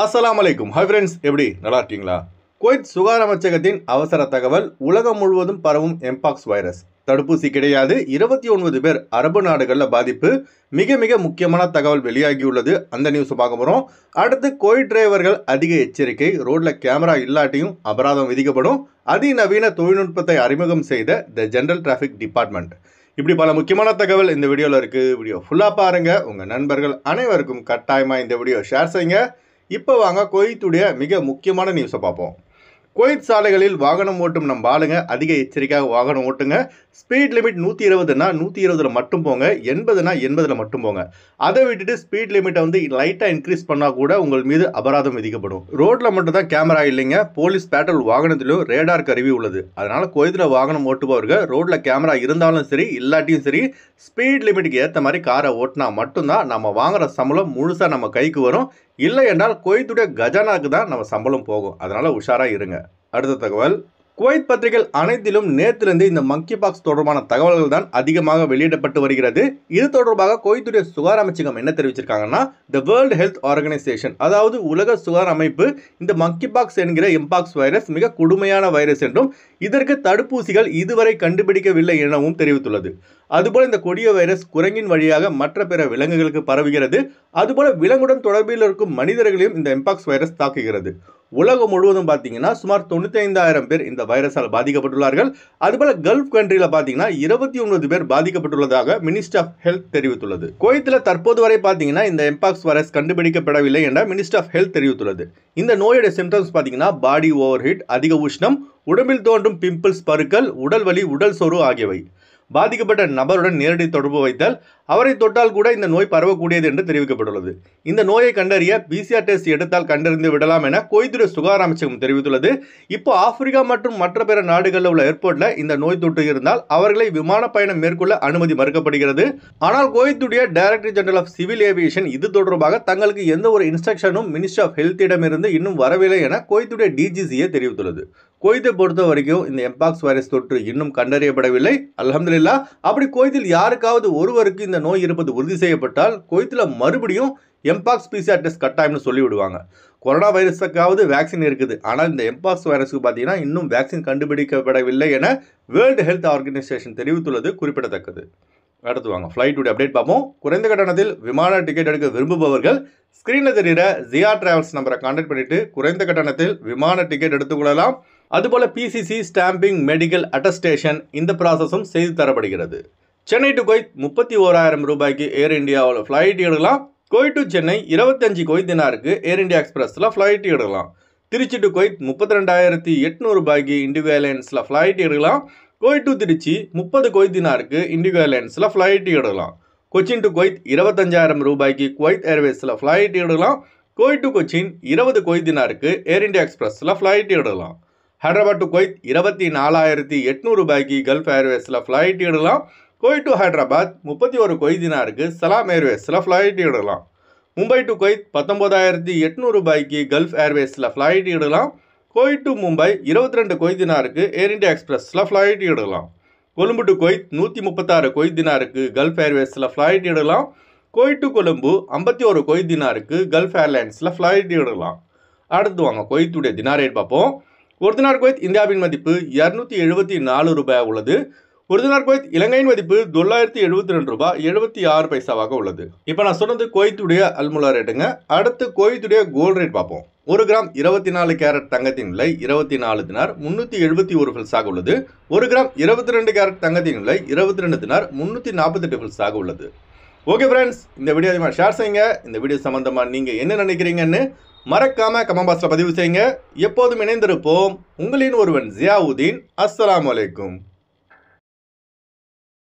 அஸ்ஸலாமு அலைக்கும். Hi friends, எப்படி நல்லா இருக்கீங்களா? குவைத் சுகாதார அமைச்சகத்தின் அவசர தகவல். உலகம் முழுவதும் பரவும் எம்பாக்ஸ் வைரஸ். தடுப்பூசி கிடையாது, 29 பேர் அரபு நாடுகளில் பாதிப்பு. மிக மிக முக்கியமான தகவல் வெளியாகியுள்ளது. அந்த நியூஸை பார்க்க போகிறோம். அடுத்து, குவைத் டிரைவர்கள் அதிக எச்சரிக்கை. ரோட்டில் கேமரா இல்லாட்டியும் அபராதம் விதிக்கப்படும். அதிநவீன தொழில்நுட்பத்தை அறிமுகம் செய்த த ஜெனரல் டிராஃபிக் டிபார்ட்மெண்ட். இப்படி பல முக்கியமான தகவல் இந்த வீடியோவில் இருக்குது. வீடியோ ஃபுல்லாக பாருங்கள். உங்கள் நண்பர்கள் அனைவருக்கும் கட்டாயமாக இந்த வீடியோ ஷேர் செய்யுங்க. இப்போ வாங்க குவைத்துடைய மிக முக்கியமான நியூஸை பார்ப்போம். குவைத் சாலைகளில் வாகனம் ஓட்டும் நம்ம ஆளுங்க அதிக எச்சரிக்கையாக வாகனம் ஓட்டுங்க. ஸ்பீட் லிமிட் 120னா 120ல் மட்டும் போங்க, 80னா 80ல் மட்டும் போங்க. அதை விட்டுட்டு ஸ்பீட் லிமிட்டை லைட்டாக இன்க்ரீஸ் பண்ணால் கூட உங்கள் மீது அபராதம் விதிக்கப்படும். ரோட்டில் மட்டும் தான் கேமரா இல்லைங்க, போலீஸ் பேட்ரோல் வாகனத்திலும் ரேடார் கருவி உள்ளது. அதனால் குவைத்தில் வாகனம் ஓட்டுபவர்கள் ரோட்டில் கேமரா இருந்தாலும் சரி இல்லாட்டியும் சரி ஸ்பீட் லிமிட்டுக்கு ஏற்ற மாதிரி காரை ஓட்டினா மட்டும்தான் நம்ம வாங்குகிற சம்பளம் முழுசாக நம்ம கைக்கு வரும். இல்லை என்றால் குவைத்துடைய கஜானாக்கு தான் நம்ம சம்பளம் போகும். அதனால் உஷாராக இருங்க. அடுத்த தகவல், குவைத் பத்திரிகைகள் அனைத்திலும் நேற்றிலிருந்து இந்த மங்கி பாக்ஸ் தொடர்பான தகவல்கள் தான் அதிகமாக வெளியிடப்பட்டு வருகிறது. இது தொடர்பாக குவைத்துடைய சுகாதார அமைச்சகம் என்ன தெரிவிச்சிருக்காங்கன்னா, த வேர்ல்டு ஹெல்த் ஆர்கனைசேஷன், அதாவது உலக சுகாதார அமைப்பு, இந்த மங்கி பாக்ஸ் என்கிற எம்பாக்ஸ் வைரஸ் மிக கொடுமையான வைரஸ் என்றும் இதற்கு தடுப்பூசிகள் இதுவரை கண்டுபிடிக்கவில்லை எனவும் தெரிவித்துள்ளது. அதுபோல இந்த கொடிய வைரஸ் குரங்கின் வழியாக மற்ற பிற விலங்குகளுக்கு பரவுகிறது. அதுபோல விலங்குடன் தொடர்பில் இருக்கும் மனிதர்களையும் இந்த எம்பாக்ஸ் வைரஸ் தாக்குகிறது. உலகம் முழுவதும் பார்த்தீங்கன்னா சுமார் 95,000 பேர் இந்த வைரஸால் பாதிக்கப்பட்டுள்ளார்கள். அதுபோல கல்ஃப் கண்ட்ரியில் பார்த்தீங்கன்னா 29 பேர் பாதிக்கப்பட்டுள்ளதாக மினிஸ்ட்ரி ஆஃப் ஹெல்த் தெரிவித்துள்ளது. குவைத்தில் தற்போது வரை பார்த்தீங்கன்னா இந்த எம்பாக்ஸ் வைரஸ் கண்டுபிடிக்கப்படவில்லை என மினிஸ்ட்ரி ஆஃப் ஹெல்த் தெரிவித்துள்ளது. இந்த நோயுடைய சிம்டம்ஸ் பார்த்தீங்கன்னா பாடி ஓவர் ஹீட், அதிக உஷ்ணம், உடம்பில் தோன்றும் பிம்பிள்ஸ், பருக்கள், உடல் வலி, உடல் சோர்வு ஆகியவை. பாதிக்கப்பட்ட நபருடன் நேரடி தொடர்பு வைத்தால் அவரை தொட்டால் கூட இந்த நோய் பரவக்கூடியது என்று தெரிவிக்கப்பட்டுள்ளது. இந்த நோயை கண்டறிய PCR டெஸ்ட் எடுத்தால் கண்டறிந்து விடலாம் என குவைத்துடைய சுகாதார அமைச்சகம் தெரிவித்துள்ளது. இப்போ ஆப்பிரிக்கா மற்றும் மற்ற பிற நாடுகளில் உள்ள ஏர்போர்ட்டில் இந்த நோய் தொற்று இருந்தால் அவர்களை விமான பயணம் மேற்கொள்ள அனுமதி மறுக்கப்படுகிறது. ஆனால் குவைத்துடைய director general of civil aviation இது தொடர்பாக தங்களுக்கு எந்த ஒரு இன்ஸ்ட்ரக்ஷனும் மினிஸ்ட்ரி ஆஃப் ஹெல்த்திடமிருந்து இன்னும் வரவில்லை என குவைத்துடைய DGCA தெரிவித்துள்ளது. குவைத்தை பொறுத்த வரைக்கும் இந்த எம்பாக்ஸ் வைரஸ் தொற்று இன்னும் கண்டறியப்படவில்லை. அல்ஹம்துலில்லாஹ். அப்படி குவைத்தில் யாருக்காவது ஒருவருக்கு இந்த நோய் இருப்பது உறுதி செய்யப்பட்டால் குவைத்தில் மறுபடியும் எம்பாக்ஸ் PCR டெஸ்ட் கட்டாயம்னு சொல்லிவிடுவாங்க. கொரோனா வைரஸுக்காவது வேக்சின் இருக்குது, ஆனால் இந்த எம்பாக்ஸ் வைரஸுக்கு பார்த்தீங்கன்னா இன்னும் வேக்சின் கண்டுபிடிக்கப்படவில்லை என வேர்ல்டு ஹெல்த் ஆர்கனைசேஷன் தெரிவித்துள்ளது குறிப்பிடத்தக்கது. அடுத்து வாங்க ஃப்ளைட்டுடைய அப்டேட் பார்ப்போம். குறைந்த கட்டணத்தில் விமான டிக்கெட் எடுக்க விரும்புபவர்கள் ஸ்க்ரீனில் தெரிகிற ஜியா டிராவல்ஸ் நம்பரை கான்டாக்ட் பண்ணிட்டு குறைந்த கட்டணத்தில் விமான டிக்கெட் எடுத்துக்கொள்ளலாம். அதுபோல PCC, ஸ்டாம்பிங், மெடிக்கல் அட்டஸ்டேஷன் இந்த ப்ராசஸும் செய்து தரப்படுகிறது. சென்னை டு குவைத் 31,000 ரூபாய்க்கு ஏர் இந்தியாவில் ஃப்ளைட் எடுக்கலாம். குவைத் டு சென்னை 25 குவைத் தினாருக்கு ஏர் இந்தியா எக்ஸ்பிரஸில் ஃப்ளைட் எடுக்கலாம். திருச்சி டு குவைத் 32,800 ரூபாய்க்கு இண்டிகோ ஏர்லைன்ஸில் ஃப்ளைட் எடுக்கலாம். குவைத் டு திருச்சி 30 குவைத் தினாருக்கு இண்டிகோ ஏர்லைன்ஸில் ஃப்ளைட் எடுக்கலாம். கொச்சின் டு குவைத் 25,000 ரூபாய்க்கு குவைத் ஏர்வேஸில் ஃப்ளைட் எடுக்கலாம். குவைத் டு கொச்சின் 20 குவைத் தினாருக்கு ஏர் இந்தியா எக்ஸ்பிரஸில் ஃப்ளைட் எடுக்கலாம். ஹைதராபாத் டு குவைத் 24,800 ரூபாய்க்கு கல்ஃப் ஏர்வேஸில் ஃப்ளைட் எடுக்கலாம். குவைத் டு ஹைதராபாத் 31 குவைத் தினாருக்கு சலாம் ஏர்வேஸில் ஃப்ளைட் எடுக்கலாம். மும்பை டு குவைத் 19,800 ரூபாய்க்கு கல்ஃப் ஏர்வேஸில் ஃப்ளைட் எடுக்கலாம். குவைத் டு மும்பை 22 குவைத் தினாருக்கு ஏர் இந்தியா எக்ஸ்பிரஸில் ஃப்ளைட் எடுக்கலாம். கொழும்பு டு குவைத் 136 குவைத் தினாருக்கு கல்ஃப் ஏர்வேஸில் ஃப்ளைட் எடுக்கலாம். குவைத் டு கொழும்பு 51 குவைத் தினாருக்கு கல்ஃப் ஏர்லைன்ஸில் ஃப்ளைட் எடுக்கலாம். அடுத்து வாங்க குவைத்துடைய தினார் ரேட் பார்ப்போம். ஒரு தினார் குவைத் இந்தியாவின் மதிப்பு 274 ரூபாய் உள்ளது. ஒரு தினார் குவைத் இலங்கையின் மதிப்பு $972.76 உள்ளது. இப்போ நான் சொன்னது குவைத்துடைய அல்முலா ரேட்டுங்க. அடுத்து குவைத்துடைய கோல்டு ரேட் பார்ப்போம். 1 கிராம் 24 கேரட் தங்கத்தின் விலை 24 தினார் 371 ஃபில்ஸாக உள்ளது. 1 கிராம் 22 கேரட் தங்கத்தின் விலை 22 தினார் 348 ஃபில்ஸாக உள்ளது. ஓகே ஃப்ரெண்ட்ஸ், இந்த வீடியோ அதிகமாக ஷேர் செய்யுங்க. இந்த வீடியோ சம்பந்தமாக நீங்கள் என்ன நினைக்கிறீங்கன்னு மறக்காம கமெண்ட் பாக்ஸில் பதிவு செய்யுங்க. எப்போதும் இணைந்திருப்போம். உங்களின் ஒருவன் ஜியாவுதீன். அஸ்ஸலாமு அலைக்கும்.